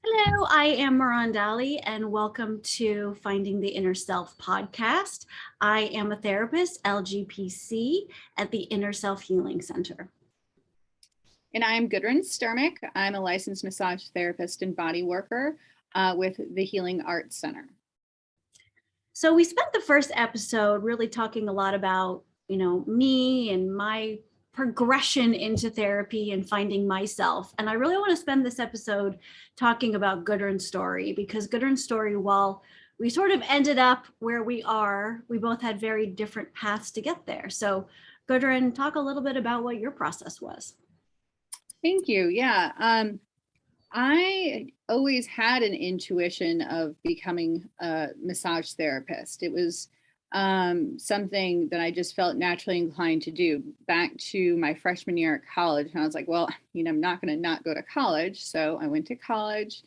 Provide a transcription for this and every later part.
Hello, I am Mirandali, and welcome to Finding the Inner Self podcast. I am a therapist, LGPC, at the Inner Self Healing Center. And I'm Gudrun Strmic. I'm a licensed massage therapist and body worker with the Healing Arts Center. So we spent the first episode really talking a lot about, me and my progression into therapy and finding myself. And I really want to spend this episode talking about Gudrun's story, because Gudrun's story, while we sort of ended up where we are, we both had very different paths to get there. So Gudrun, talk a little bit about what your process was. Thank you. Yeah. I always had an intuition of becoming a massage therapist. It was something that I just felt naturally inclined to do back to my freshman year at college. And I was like, well, I'm not going to not go to college. So I went to college.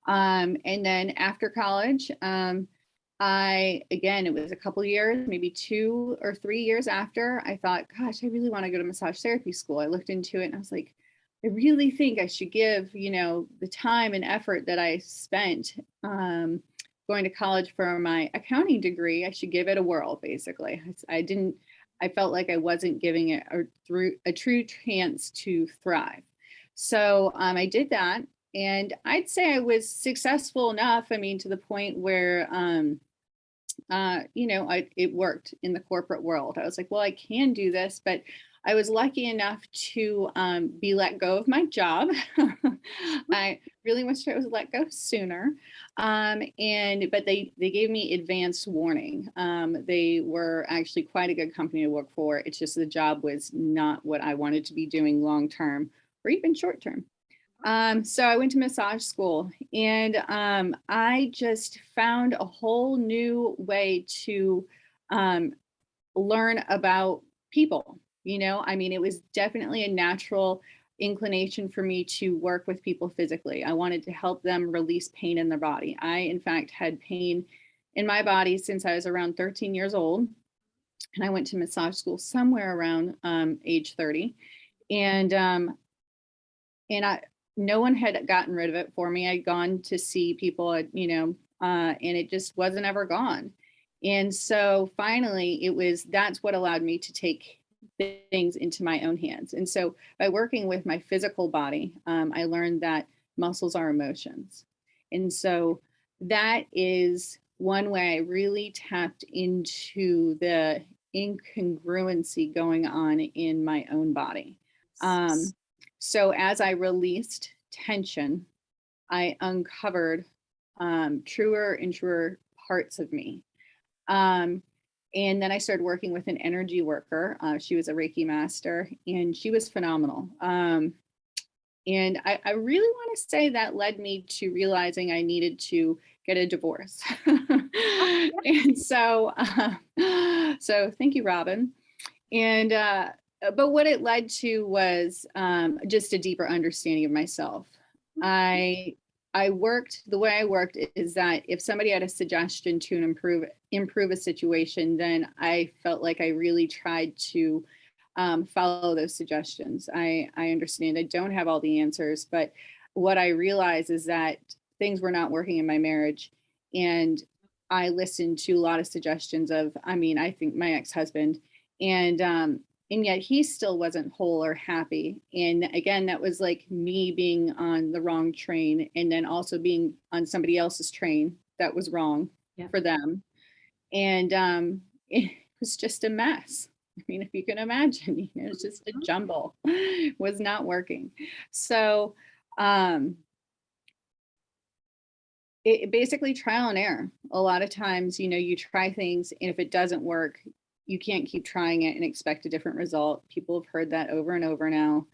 And then after college, it was a couple years, maybe 2 or 3 years after, I thought, gosh, I really want to go to massage therapy school. I looked into it and I was like, I really think I should give, the time and effort that I spent going to college for my accounting degree. I should give it a whirl, basically. I felt like I wasn't giving it a true chance to thrive. So I did that. And I'd say I was successful enough, to the point where, it worked in the corporate world. I was like, well, I can do this, but I was lucky enough to be let go of my job. I really wish I was let go sooner. But they gave me advance warning. They were actually quite a good company to work for. It's just the job was not what I wanted to be doing long term or even short term. So I went to massage school, and I just found a whole new way to learn about people. It was definitely a natural inclination for me to work with people physically. I wanted to help them release pain in their body. I, in fact, had pain in my body since I was around 13 years old. And I went to massage school somewhere around age 30. And no one had gotten rid of it for me. I'd gone to see people, and it just wasn't ever gone. And so finally, that's what allowed me to take things into my own hands. And so by working with my physical body, I learned that muscles are emotions. And so that is one way I really tapped into the incongruency going on in my own body. So as I released tension, I uncovered truer and truer parts of me. And then I started working with an energy worker. She was a Reiki master, and she was phenomenal. And I really want to say that led me to realizing I needed to get a divorce. And so thank you, Robin. And but what it led to was just a deeper understanding of myself. The way I worked is that if somebody had a suggestion to improve a situation, then I felt like I really tried to follow those suggestions. I understand I don't have all the answers, but what I realized is that things were not working in my marriage. And I listened to a lot of suggestions of, I think my ex-husband, and yet he still wasn't whole or happy. And again, that was like me being on the wrong train, and then also being on somebody else's train that was wrong for them. And it was just a mess. If you can imagine, it was just a jumble. It was not working. So it basically trial and error. A lot of times, you try things, and if it doesn't work, you can't keep trying it and expect a different result. People have heard that over and over now.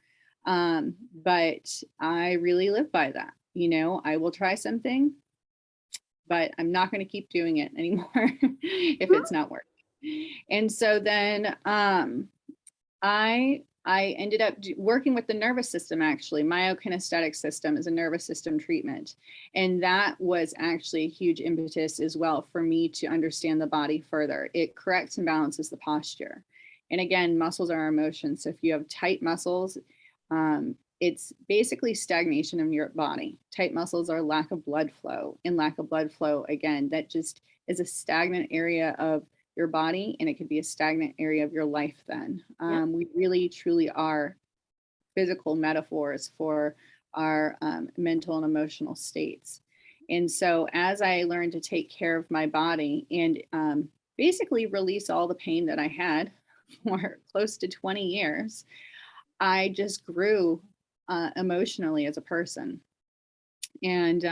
But I really live by that. I will try something, but I'm not going to keep doing it anymore if it's not working. And so then I ended up working with the nervous system. Actually, myokinesthetic system is a nervous system treatment. And that was actually a huge impetus as well for me to understand the body further. It corrects and balances the posture. And again, muscles are emotions. So if you have tight muscles, it's basically stagnation of your body. Tight muscles are lack of blood flow, and lack of blood flow, again, that just is a stagnant area of your body, and it could be a stagnant area of your life then. Yep. We really truly are physical metaphors for our mental and emotional states. And so as I learned to take care of my body and basically release all the pain that I had for close to 20 years, I just grew emotionally as a person. And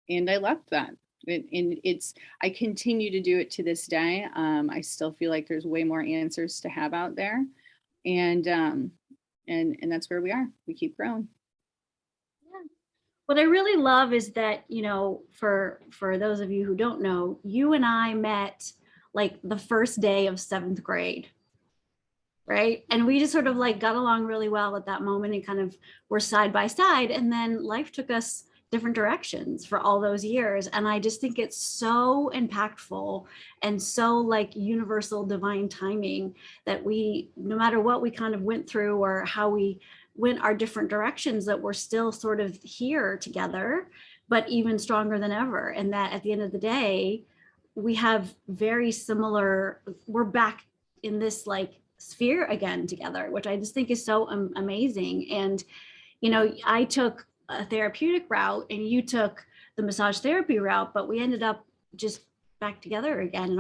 I left that. And it's, I continue to do it to this day. I still feel like there's way more answers to have out there. And and that's where we are. We keep growing. What I really love is that, for those of you who don't know, you and I met like the first day of seventh grade, right? And we just sort of like got along really well at that moment and kind of were side by side. And then life took us different directions for all those years. And I just think it's so impactful and so like universal divine timing that we, no matter what we kind of went through or how we went our different directions, that we're still sort of here together, but even stronger than ever. And that at the end of the day, we have very similar, we're back in this like sphere again together, which I just think is so amazing. And, I took a therapeutic route and you took the massage therapy route, but we ended up just back together again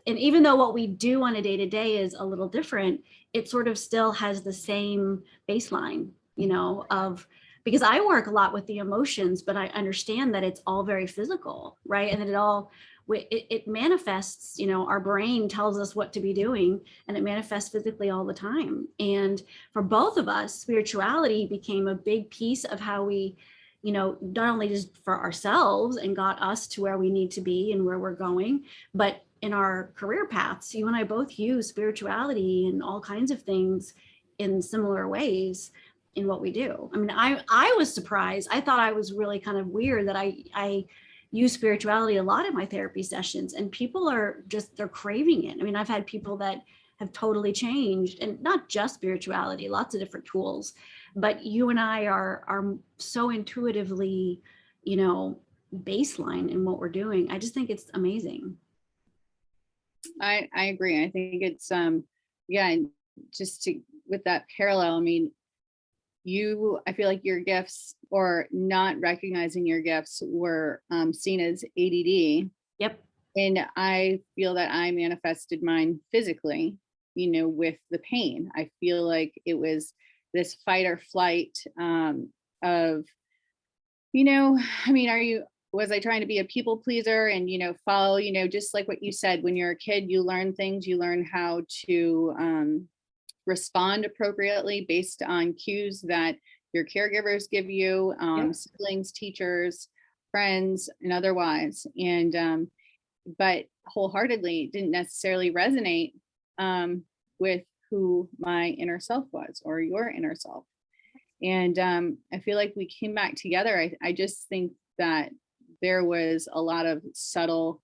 and even though what we do on a day-to-day is a little different, it sort of still has the same baseline, of, because I work a lot with the emotions, but I understand that it's all very physical, right? And that it manifests, our brain tells us what to be doing and it manifests physically all the time. And for both of us, spirituality became a big piece of how we, not only just for ourselves and got us to where we need to be and where we're going, but in our career paths. You and I both use spirituality and all kinds of things in similar ways in what we do. I mean, I was surprised. I thought I was really kind of weird that I use spirituality a lot in my therapy sessions, and people they're craving it. I mean, I've had people that have totally changed, and not just spirituality, lots of different tools, but you and I are so intuitively, baseline in what we're doing. I just think it's amazing. I agree. I think it's yeah, and just to with that parallel, I mean, I feel like your gifts or not recognizing your gifts were seen as ADD. Yep. And I feel that I manifested mine physically, with the pain. I feel like it was this fight or flight of, I mean, was I trying to be a people pleaser and, follow, just like what you said, when you're a kid, you learn things, you learn how to respond appropriately based on cues that your caregivers give you, Yep. siblings, teachers, friends, and otherwise. And but wholeheartedly didn't necessarily resonate with who my inner self was or your inner self. And I feel like we came back together. I just think that there was a lot of subtle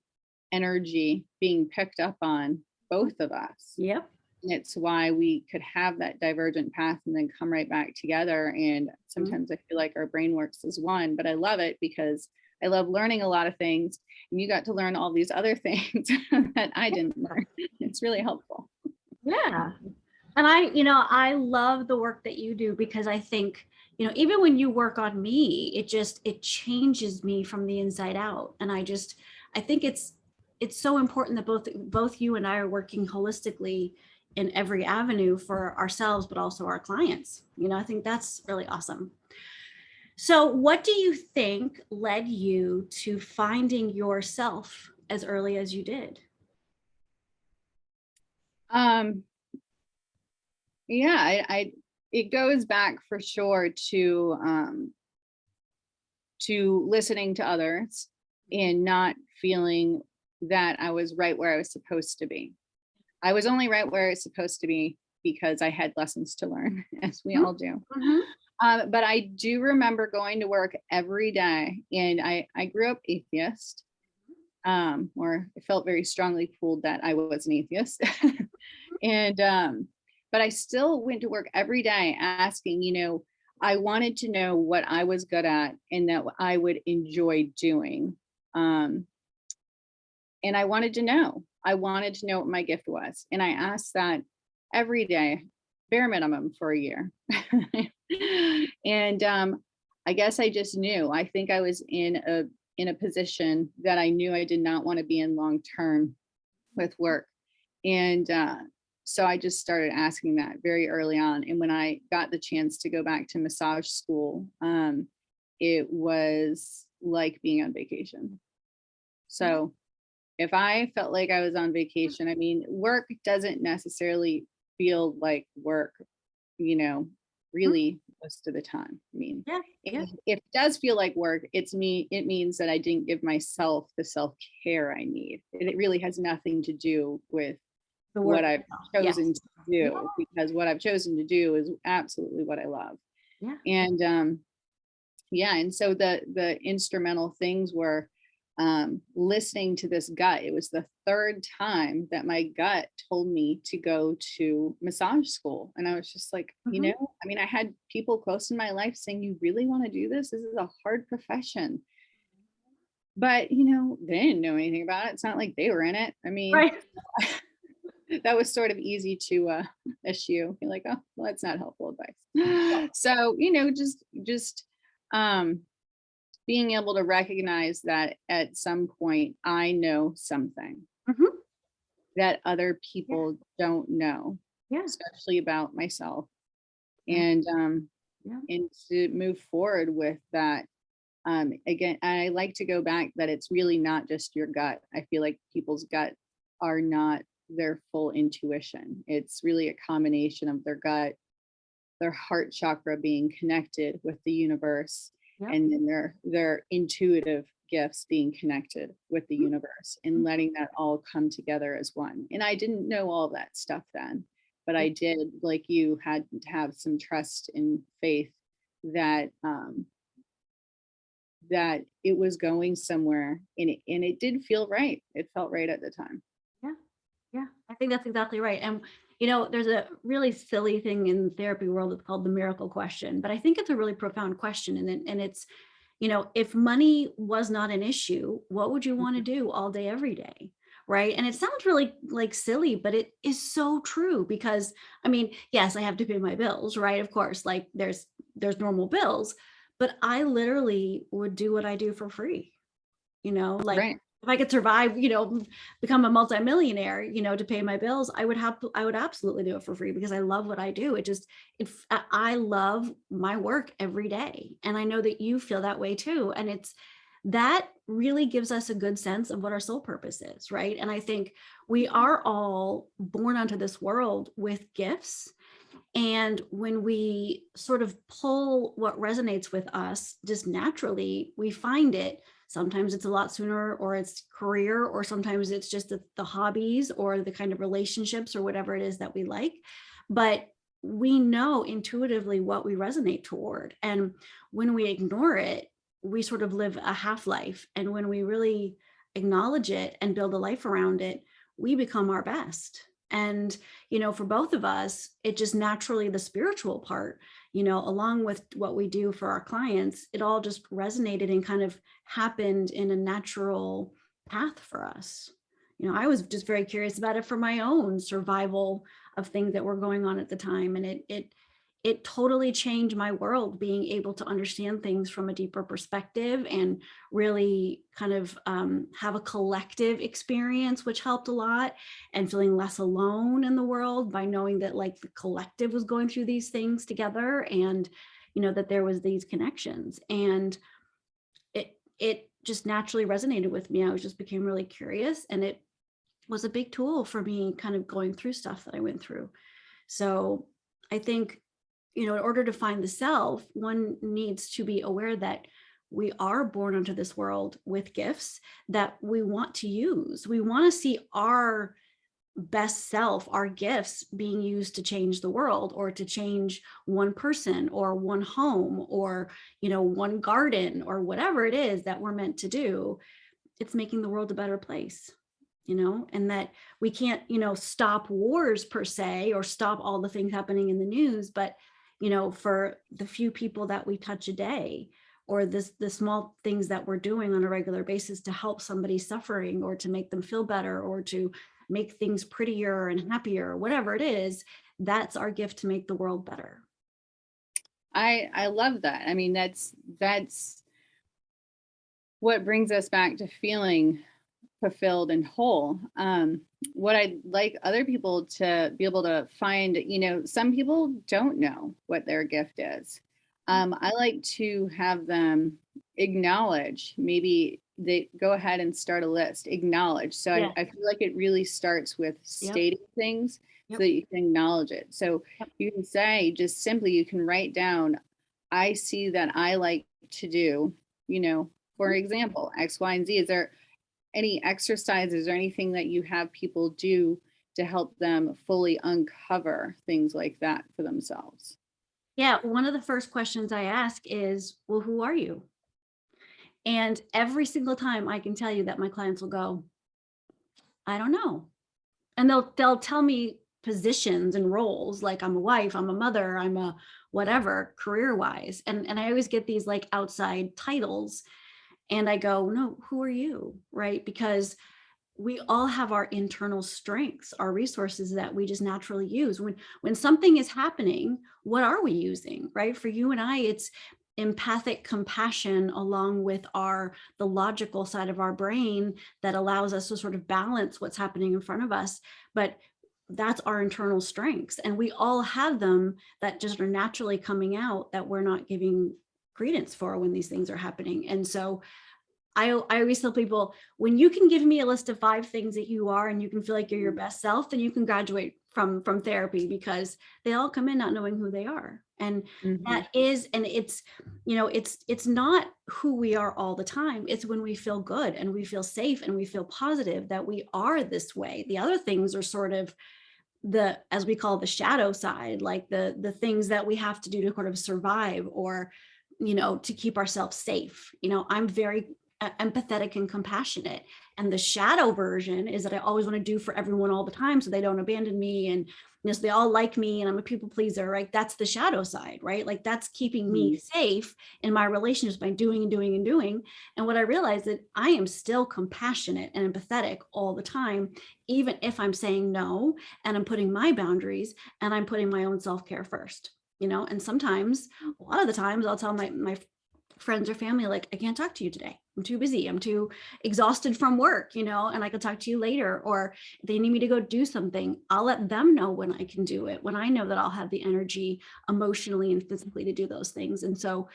energy being picked up on both of us. Yep. And it's why we could have that divergent path and then come right back together. And sometimes I feel like our brain works as one, but I love it because I love learning a lot of things. And you got to learn all these other things that I didn't learn. It's really helpful. Yeah. And I love the work that you do because I think, even when you work on me, it changes me from the inside out. And I think it's so important that both you and I are working holistically in every avenue for ourselves, but also our clients. I think that's really awesome. So what do you think led you to finding yourself as early as you did? Yeah, I it goes back for sure to listening to others and not feeling that I was right where I was supposed to be. I was only right where I was supposed to be because I had lessons to learn, as we all do. Mm-hmm. But I do remember going to work every day, and I grew up atheist, or I felt very strongly pulled that I was an atheist. And but I still went to work every day asking, I wanted to know what I was good at and that I would enjoy doing. Um, and I wanted to know what my gift was. And I asked that every day, bare minimum for a year. And I guess I just knew. I think I was in a position that I knew I did not want to be in long term with work. And so I just started asking that very early on. And when I got the chance to go back to massage school, it was like being on vacation. So if I felt like I was on vacation, I mean, work doesn't necessarily feel like work, you know, Mhm. really most of the time. I mean, Yeah, yeah, if it does feel like work, it means that I didn't give myself the self-care I need. It really has nothing to do with the what work I've itself. Yes. chosen to Yeah, do, because what I've chosen to do is absolutely what I love. yeah. And yeah, and so the instrumental things were listening to this gut. It was the third time that my gut told me to go to massage school. And I was just like, Mhm. I mean, I had people close in my life saying, "You really want to do this? This is a hard profession." But, they didn't know anything about it. It's not like they were in it. I mean, Right. that was sort of easy to eschew. You're like, oh, well, that's not helpful advice. So, just um being able to recognize that at some point I know something Mhm. that other Yeah, people don't know, yeah, especially about myself. yeah, And yeah. to move forward with that. Again, I like to go back that it's really not just your gut. I feel like people's gut are not their full intuition. It's really a combination of their gut, their heart chakra being connected with the universe, Yep. and then their intuitive gifts being connected with the Mhm, universe, and mhm. letting that all come together as one. And I didn't know all that stuff then, but Yeah, I did, like you, had to have some trust and faith that that it was going somewhere, and it did feel right. It felt right at the time. yeah, yeah. I think that's exactly right. And there's a really silly thing in the therapy world. It's called the miracle question, but I think it's a really profound question. And it's, if money was not an issue, what would you want to Mhm. do all day, every day? Right. And it sounds really like silly, but it is so true because I mean, yes, I have to pay my bills, right? Of course, like there's normal bills, but I literally would do what I do for free. Like Right. if I could survive, become a multimillionaire, to pay my bills, I would absolutely do it for free because I love what I do. I love my work every day. And I know that you feel that way too. And that really gives us a good sense of what our soul purpose is, right? And I think we are all born onto this world with gifts, and when we sort of pull what resonates with us just naturally, we find it. Sometimes it's a lot sooner, or it's career, or sometimes it's just the hobbies or the kind of relationships or whatever it is that we like. But we know intuitively what we resonate toward. And when we ignore it, we sort of live a half life. And when we really acknowledge it and build a life around it, we become our best. And for both of us, it just naturally, the spiritual part, along with what we do for our clients, it all just resonated and kind of happened in a natural path for us. I was just very curious about it for my own survival of things that were going on at the time. And it totally changed my world, being able to understand things from a deeper perspective and really kind of have a collective experience, which helped a lot, and feeling less alone in the world by knowing that like the collective was going through these things together, and that there was these connections. And it just naturally resonated with me. I was just became really curious, and it was a big tool for me kind of going through stuff that I went through. So I think, in order to find the self, one needs to be aware that we are born into this world with gifts that we want to use. We want to see our best self, our gifts being used to change the world, or to change one person or one home, or one garden, or whatever it is that we're meant to do. It's making the world a better place. And that we can't stop wars per se, or stop all the things happening in the news, but for the few people that we touch a day, or the small things that we're doing on a regular basis to help somebody suffering, or to make them feel better, or to make things prettier and happier, whatever it is, that's our gift to make the world better. I love that. I mean, that's what brings us back to feeling fulfilled and whole. What I'd like other people to be able to find, some people don't know what their gift is. I like to have them acknowledge, maybe they go ahead and start a list, acknowledge. So Yeah. I feel like it really starts with Yep. stating things so Yep. that you can acknowledge it. So Yep. you can say, just simply, you can write down, I see that I like to do, for example, X, Y, and Z. Is there any exercises or anything that you have people do to help them fully uncover things like that for themselves? Yeah, one of the first questions I ask is, well, who are you? And every single time I can tell you that my clients will go, I don't know. And they'll tell me positions and roles, like I'm a wife, I'm a mother, I'm a whatever, career wise. And I always get these like outside titles, and I go, no, who are you? Right? Because we all have our internal strengths, our resources that we just naturally use. When something is happening, what are we using? Right? For you and I, it's empathic compassion, along with the logical side of our brain that allows us to sort of balance what's happening in front of us. But that's our internal strengths, and we all have them that just are naturally coming out, that we're not giving credence for when these things are happening. And so I always tell people, when you can give me a list of 5 things that you are, and you can feel like you're your best self, then you can graduate from therapy, because they all come in not knowing who they are. And Mhm. that is, and it's not who we are all the time. It's when we feel good and we feel safe and we feel positive that we are this way. The other things are sort of as we call the shadow side, like the things that we have to do to sort of survive, or to keep ourselves safe. I'm very empathetic and compassionate, and the shadow version is that I always want to do for everyone all the time so they don't abandon me, and so they all like me, and I'm a people pleaser, right? That's the shadow side, right? Like that's keeping me Mhm. safe in my relationships by doing and doing and doing. And what I realized, that I am still compassionate and empathetic all the time, even if I'm saying no, and I'm putting my boundaries, and I'm putting my own self-care first. And sometimes, a lot of the times, I'll tell my friends or family, like, I can't talk to you today, I'm too busy, I'm too exhausted from work, and I can talk to you later. Or if they need me to go do something, I'll let them know when I can do it, when I know that I'll have the energy emotionally and physically to do those things. And so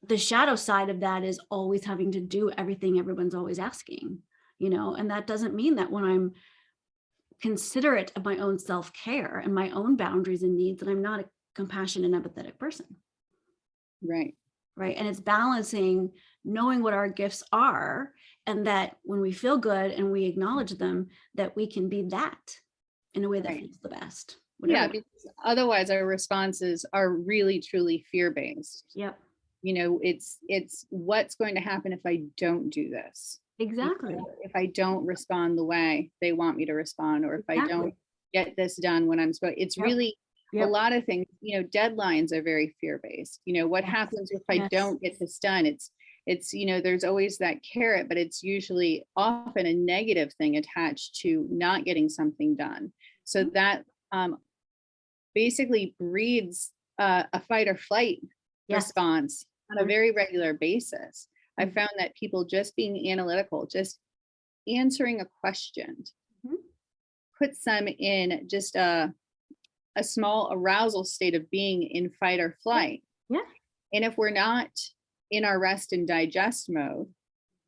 the shadow side of that is always having to do everything everyone's always asking. And that doesn't mean that when I'm considerate of my own self-care and my own boundaries and needs, that I'm not a compassionate and empathetic person. Right. Right? And it's balancing, knowing what our gifts are, and that when we feel good and we acknowledge them, that we can be that in a way that Right. feels the best, Yeah, whatever. because otherwise our responses are really truly fear-based. Yep. It's what's going to happen if I don't do this? Exactly. If I don't respond the way they want me to respond, or if I don't Exactly. get this done when I'm supposed, it's Yep. really a Yep. lot of things, deadlines are very fear-based. What Yes. happens if I Yes. don't get this done? There's always that carrot, but it's usually often a negative thing attached to not getting something done. So Mhm. that basically breeds a fight or flight Yes. response on a Mhm. very regular basis. I Mhm. found that people just being analytical, just answering a question, Mhm. puts them in just a small arousal state of being in fight or Yeah. flight. Yeah. And if we're not in our rest and digest mode,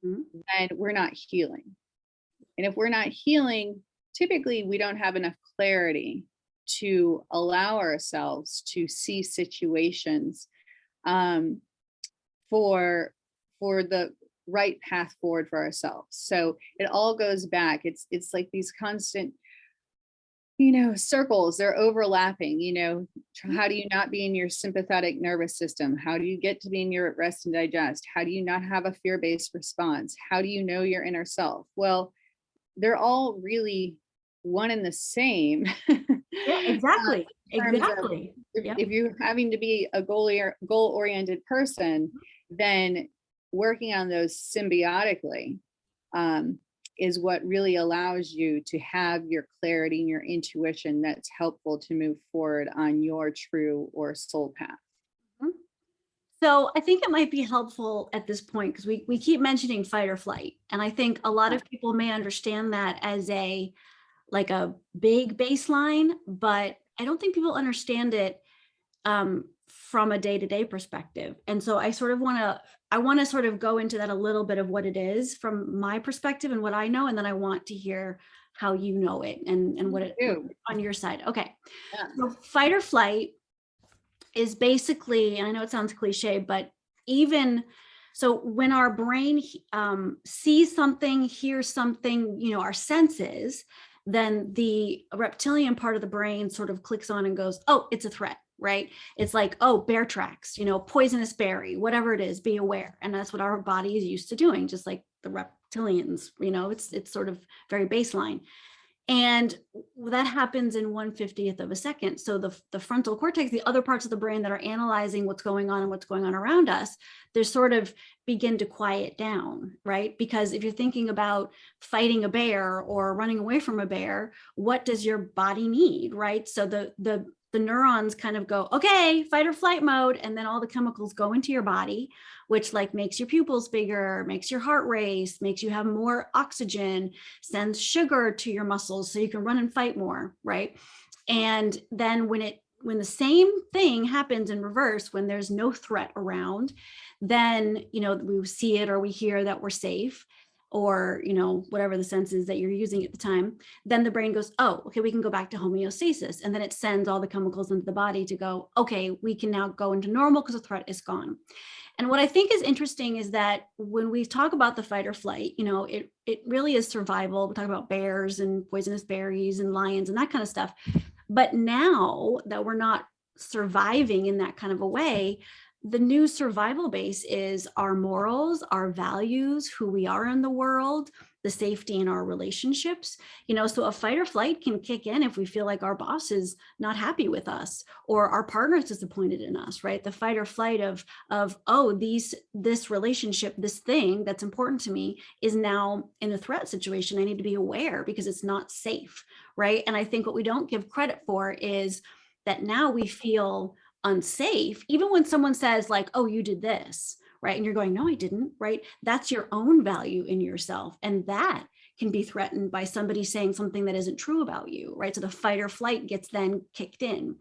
Mhm. then we're not healing. And if we're not healing, typically we don't have enough clarity to allow ourselves to see situations um, for the right path forward for ourselves. So it all goes back. It's like these constant, circles, they're overlapping. Mhm. How do you not be in your sympathetic nervous system? How do you get to be in your rest and digest? How do you not have a fear-based response? How do you know your inner self? Well, they're all really one and the same. Yeah, exactly. terms of Exactly. Yep. if you're having to be a goal-oriented person, then working on those symbiotically um, is what really allows you to have your clarity and your intuition that's helpful to move forward on your true or soul path. Mhm. So I think it might be helpful at this point because we keep mentioning fight or flight. And I think a lot of people may understand that as a like a big baseline, but I don't think people understand it from a day-to-day perspective. And so I want to sort of go into that a little bit of what it is from my perspective and what I know, and then I want to hear how you know it and what it Ew. on your side. Okay. Yeah. So fight or flight is basically, and I know it sounds cliche, but even so, when our brain sees something, hears something, our senses, then the reptilian part of the brain sort of clicks on and goes, oh, it's a threat, right? It's like, oh, bear tracks, poisonous berry, whatever it is, be aware. And that's what our body is used to doing, just like the reptilians, it's sort of very baseline. And that happens in 1/50th of a second. So the frontal cortex, the other parts of the brain that are analyzing what's going on and what's going on around us, they sort of begin to quiet down, right? Because if you're thinking about fighting a bear or running away from a bear, what does your body need, right? So the neurons kind of go, okay, fight or flight mode, and then all the chemicals go into your body, which like makes your pupils bigger, makes your heart race, makes you have more oxygen, sends sugar to your muscles so you can run and fight more, right? And then when the same thing happens in reverse, when there's no threat around, then we see it or we hear that we're safe, or whatever the sense is that you're using at the time, then the brain goes, oh, okay, we can go back to homeostasis, and then it sends all the chemicals into the body to go, okay, we can now go into normal because the threat is gone. And what I think is interesting is that when we talk about the fight or flight, it really is survival. We talk about bears and poisonous berries and lions and that kind of stuff. But now that we're not surviving in that kind of a way, the new survival base is our morals, our values, who we are in the world, the safety in our relationships. So a fight or flight can kick in if we feel like our boss is not happy with us or our partner is disappointed in us, right? The fight or flight of oh, this relationship, this thing that's important to me is now in a threat situation. I need to be aware because it's not safe, right? And I think what we don't give credit for is that now we feel unsafe, even when someone says like, oh, you did this, right? And you're going, no, I didn't, right? That's your own value in yourself. And that can be threatened by somebody saying something that isn't true about you, right? So the fight or flight gets then kicked in.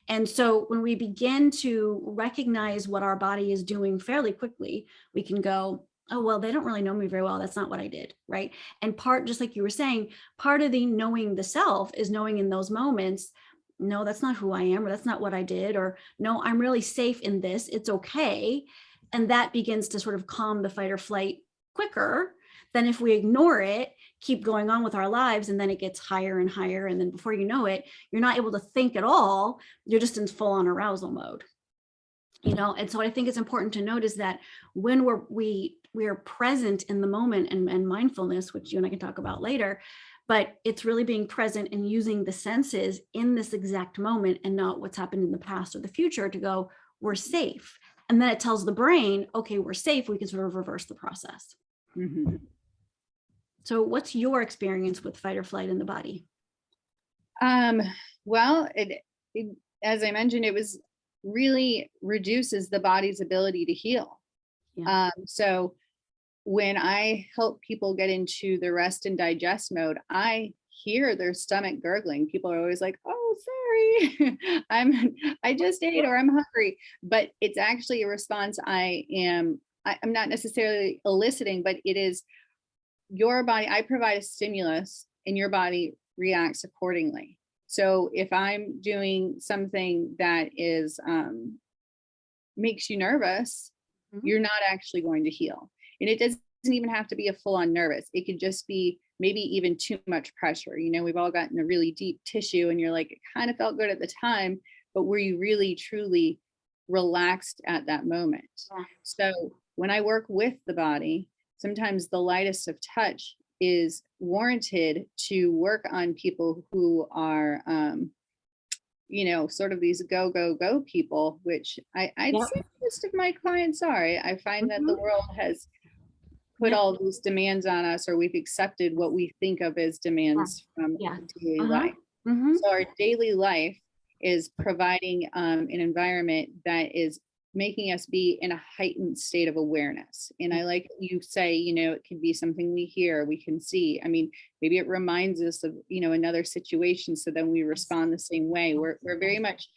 And so when we begin to recognize what our body is doing fairly quickly, we can go, oh, well, they don't really know me very well. That's not what I did, right? And just like you were saying, part of the knowing the self is knowing in those moments, no, that's not who I am, or that's not what I did, or no, I'm really safe in this. It's okay. And that begins to sort of calm the fight or flight quicker than if we ignore it, keep going on with our lives, and then it gets higher and higher. And then before you know it, you're not able to think at all. You're just in full on arousal mode. And so I think it's important to notice that when we are present in the moment and mindfulness, which you and I can talk about later, but it's really being present and using the senses in this exact moment and not what's happened in the past or the future to go, we're safe. And then it tells the brain, okay, we're safe. We can sort of reverse the process. Mm-hmm. So what's your experience with fight or flight in the body? Well, as I mentioned, it was really reduces the body's ability to heal. Yeah. So when I help people get into the rest and digest mode, I hear their stomach gurgling. People are always like, oh, sorry, I just ate, or I'm hungry. But it's actually a response I'm not necessarily eliciting, but it is your body. I provide a stimulus and your body reacts accordingly. So if I'm doing something that is makes you nervous, Mhm. you're not actually going to heal. And it doesn't even have to be a full-on nervous. It could just be maybe even too much pressure. We've all gotten a really deep tissue and you're like, it kind of felt good at the time, but were you really truly relaxed at that moment? Yeah. So when I work with the body, sometimes the lightest of touch is warranted to work on people who are sort of these go, go, go people, which I'd Yep. say most of my clients are. I find that the Mhm. world has put Yep. all these demands on us, or we've accepted what we think of as demands from Yeah. daily Uh-huh. life. Mhm. So our daily life is providing an environment that is making us be in a heightened state of awareness. And I like you say, it can be something we hear, we can see. I mean, maybe it reminds us of, another situation. So then we Yes. respond the same way. Yes. We're very Yes. much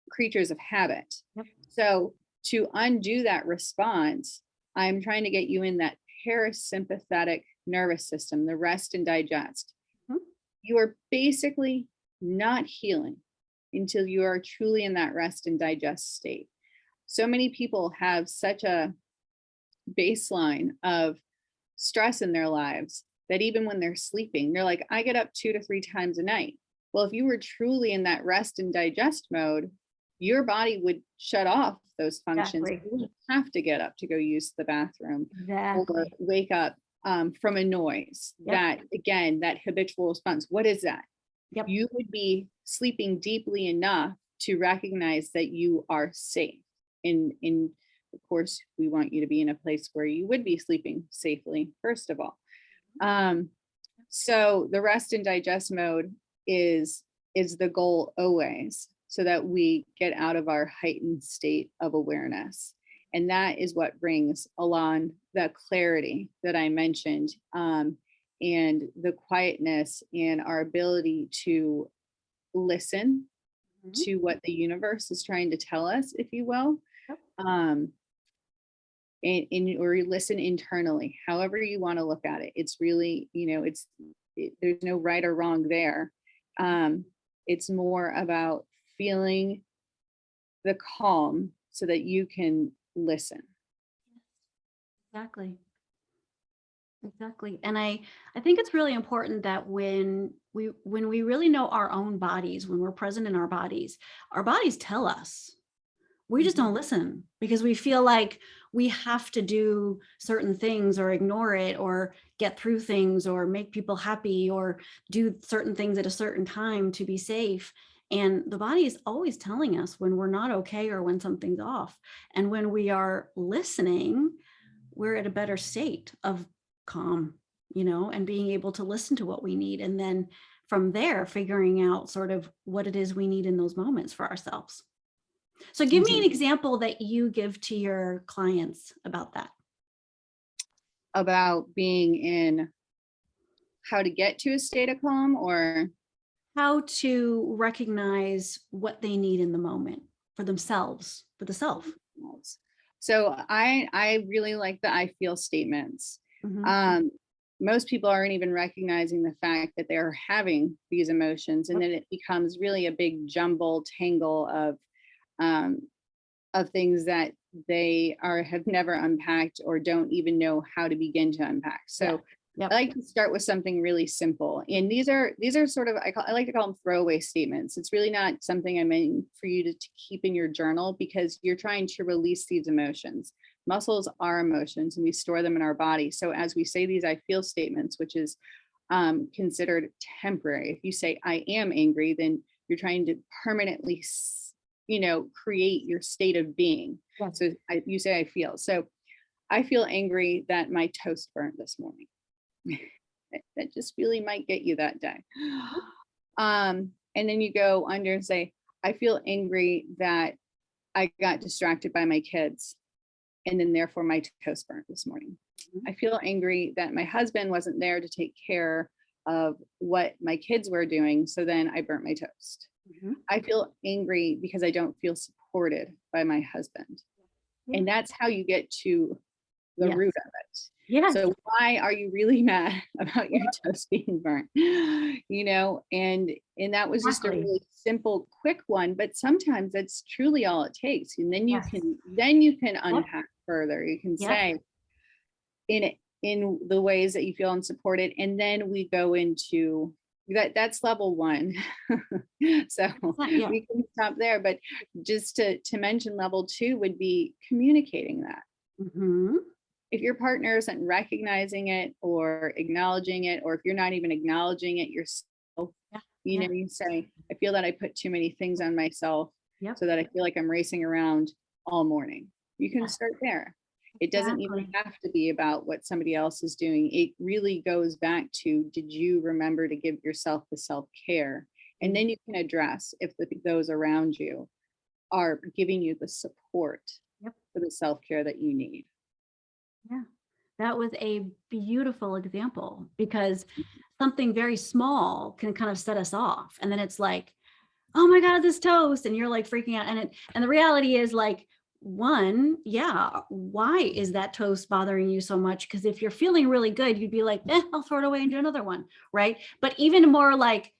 creatures of habit. Yep. So to undo that response, I'm trying to get you in that parasympathetic nervous system, the rest and digest. Mhm. You are basically not healing until you are truly in that rest and digest state. So many people have such a baseline of stress in their lives that even when they're sleeping, they're like, I get up 2 to 3 times a night. Well, if you were truly in that rest and digest mode, your body would shut off those functions. Exactly. You wouldn't have to get up to go use the bathroom or Exactly. wake up from a noise. Yep. That, again, that habitual response. What is that? Yep. You would be sleeping deeply enough to recognize that you are safe. In of course, we want you to be in a place where you would be sleeping safely, first of all. Um, so the rest and digest mode is the goal always, so that we get out of our heightened state of awareness. And that is what brings along the clarity that I mentioned, and the quietness and our ability to listen Mhm. to what the universe is trying to tell us, if you will. Yep. Um, or listen internally, however you want to look at it. It's really, there's no right or wrong there. It's more about feeling the calm so that you can listen. Exactly. Exactly. And I think it's really important that when we really know our own bodies, when we're present in our bodies tell us. We just Mhm. don't listen because we feel like we have to do certain things or ignore it or get through things or make people happy or do certain things at a certain time to be safe. And the body is always telling us when we're not okay or when something's off. And when we are listening, we're at a better state of calm, and being able to listen to what we need. And then from there, figuring out sort of what it is we need in those moments for ourselves. So give me an Mhm. example that you give to your clients about that. About being in how to get to a state of calm, or How to recognize what they need in the moment for themselves, for the self. else. So I really like the I feel statements. Mhm. Um, Most people aren't even recognizing the fact that they're having these emotions, and Yep. then it becomes really a big jumble tangle um, of things that they have never unpacked or don't even know how to begin to unpack. Yeah. So I Yep. like to start with something really simple. And these are sort of, I like to call them throwaway statements. It's really not something I meant for you to keep in your journal, because you're trying to release these emotions. Muscles are emotions and we store them in our body. So as we say these I feel statements, which is considered temporary. If you say I am angry, then you're trying to permanently create your state of being. Yes. So you say I feel. So I feel angry that my toast burnt this morning. That just really might get you that day. And then you go under and say, I feel angry that I got distracted by my kids, and then therefore my toast burnt this morning. Mhm. I feel angry that my husband wasn't there to take care of what my kids were doing, so then I burnt my toast. Mhm. I feel angry because I don't feel supported by my husband. Yeah. And that's how you get to the Yes. root of it. Yes. So why are you really mad about your toast being burnt? And that was just a Exactly. really simple, quick one, but sometimes that's truly all it takes. And then you Yes. can Yep. unpack further. You can Yep. say in the ways that you feel unsupported. And then we go into that's level one. So Yeah. we can stop there. But just to mention, level two would be communicating that. Mhm. If your partner isn't recognizing it or acknowledging it, or if you're not even acknowledging it yourself, Yeah. You Yeah. know, you say, I feel that I put too many things on myself Yep. so that I feel like I'm racing around all morning. You can Yeah. start there. It doesn't even Exactly. have to be about what somebody else is doing. It really goes back to, did you remember to give yourself the self-care? And Mm. then you can address if those around you are giving you the support Yep. for the self-care that you need. Yeah. That was a beautiful example because something very small can kind of set us off. And then it's like, oh my God, this toast. And you're like freaking out. And the reality is like, one, yeah, why is that toast bothering you so much? Because if you're feeling really good, you'd be like, I'll throw it away and do another one. Right. But even more like,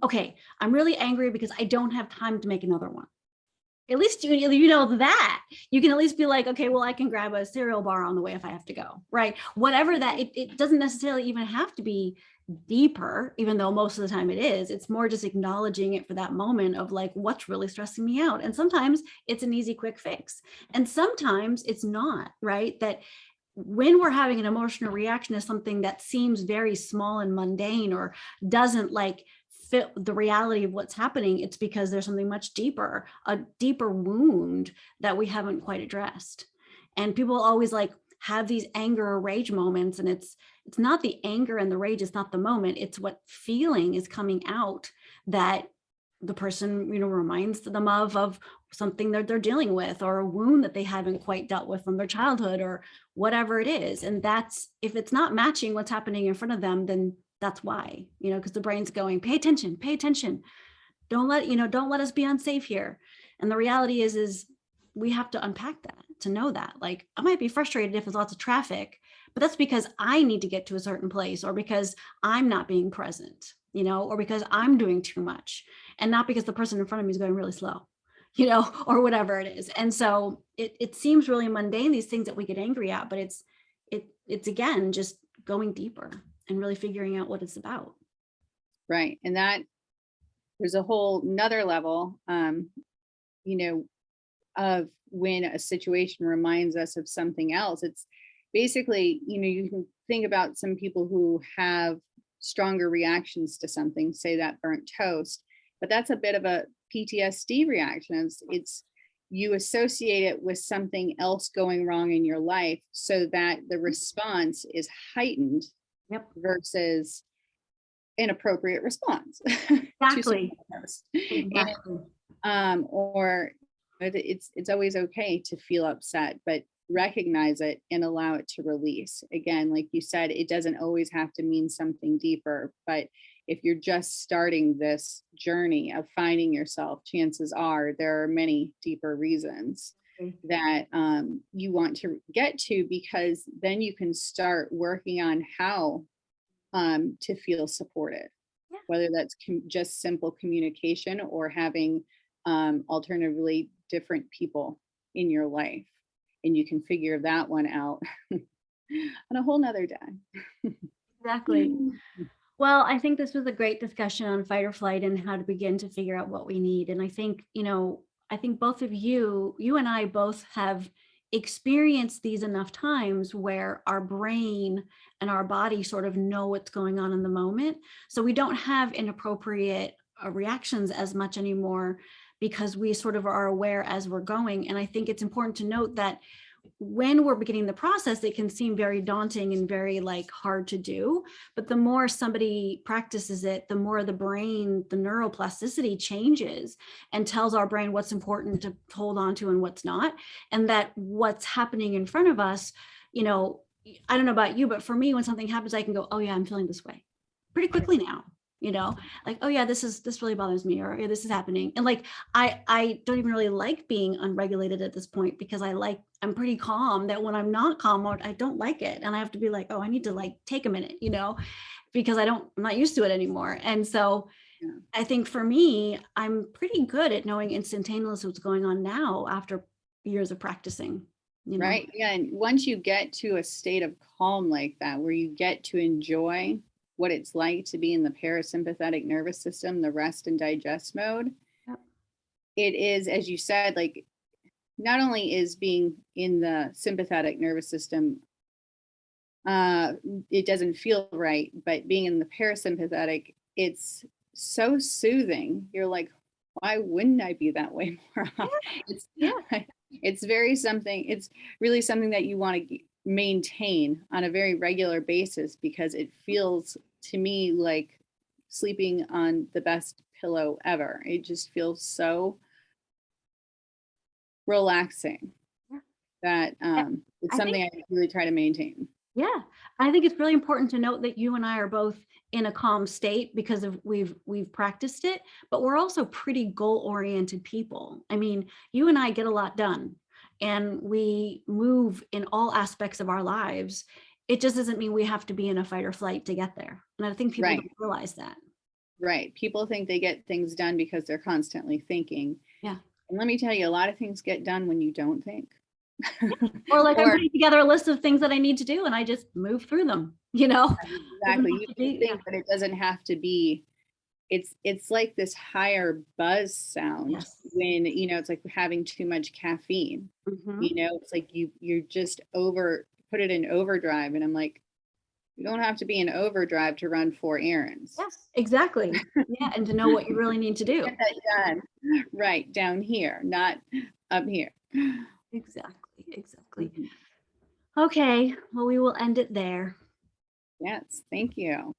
okay, I'm really angry because I don't have time to make another one. At least you know that you can at least be like, okay, well, I can grab a cereal bar on the way if I have to go, right? Whatever that, it doesn't necessarily even have to be deeper, even though most of the time it is. It's more just acknowledging it for that moment of like, what's really stressing me out. And sometimes it's an easy, quick fix. And sometimes it's not, right? That when we're having an emotional reaction to something that seems very small and mundane or doesn't like fit the reality of what's happening, it's because there's something much deeper, a deeper wound that we haven't quite addressed. And people always like have these anger or rage moments, and it's not the anger and the rage, it's not the moment, it's what feeling is coming out that the person, reminds them of something that they're dealing with, or a wound that they haven't quite dealt with from their childhood, or whatever it is. And that's, if it's not matching what's happening in front of them, then that's why, because the brain's going, pay attention, pay attention. Don't let us be unsafe here. And the reality is we have to unpack that to know that. Like, I might be frustrated if there's lots of traffic, but that's because I need to get to a certain place, or because I'm not being present, or because I'm doing too much, and not because the person in front of me is going really slow, or whatever it is. And so it seems really mundane, these things that we get angry at, but it's again, just going deeper and really figuring out what it's about. Right. And that there's a whole nother level, you know, of when a situation reminds us of something else. It's basically, you can think about some people who have stronger reactions to something, say that burnt toast, but that's a bit of a PTSD reaction. It's you associate it with something else going wrong in your life so that the response is heightened Yep. versus an appropriate response to Exactly. something else. Exactly. Or it's always okay to feel upset, but recognize it and allow it to release. Again, like you said, it doesn't always have to mean something deeper, but if you're just starting this journey of finding yourself, chances are there are many deeper reasons Okay. that you want to get to, because then you can start working on how to feel supported, Yeah. whether that's just simple communication or having alternatively different people in your life. And you can figure that one out on a whole nother day. Exactly. Well, I think this was a great discussion on fight or flight and how to begin to figure out what we need. And I think, I think both of you and I both have experienced these enough times where our brain and our body sort of know what's going on in the moment. So we don't have inappropriate reactions as much anymore, because we sort of are aware as we're going. And I think it's important to note that when we're beginning the process, it can seem very daunting and very like hard to do. But the more somebody practices it, the more the brain, the neuroplasticity changes and tells our brain what's important to hold on to and what's not. And that what's happening in front of us, I don't know about you, but for me, when something happens, I can go, oh yeah, I'm feeling this way pretty quickly now. Like, oh yeah, this really bothers me, or yeah, this is happening. And like, I don't even really like being unregulated at this point, because I'm pretty calm, that when I'm not calm, I don't like it. And I have to be like, oh, I need to like take a minute, because I'm not used to it anymore. And so Yeah. I think for me, I'm pretty good at knowing instantaneously what's going on now after years of practicing, Right. Yeah. And once you get to a state of calm like that, where you get to enjoy what it's like to be in the parasympathetic nervous system, the rest and digest mode, Yep. it is, as you said, like, not only is being in the sympathetic nervous system, uh, it doesn't feel right, but being in the parasympathetic, it's so soothing. You're like, why wouldn't I be that way more often? It's Yeah. it's very something. It's really something that you want to maintain on a very regular basis because it feels to me like sleeping on the best pillow ever. It just feels so relaxing Yeah. that I it's I think something I really try to maintain. Yeah, I think it's really important to note that you and I are both in a calm state because of we've practiced it, but we're also pretty goal-oriented people. I mean, you and I get a lot done and we move in all aspects of our lives. It just doesn't mean we have to be in a fight or flight to get there. And I think people Right, don't realize that. right. People think they get things done because they're constantly thinking. Yeah. And let me tell you, a lot of things get done when you don't think. Or like I'm Or putting together a list of things that I need to do and I just move through them, you know? Doesn't exactly, have you to can be, yeah. think, but it doesn't have to be. It's like this higher buzz sound Yes. when, it's like having too much caffeine. Mhm. It's like you're just over put it in overdrive, and I'm like, you don't have to be in overdrive to run 4 errands. Yes, exactly. Yeah, and to know what you really need to Get do. that done right down here, not up here. Exactly, exactly. Mhm. Okay, well, we will end it there. Yes, thank you.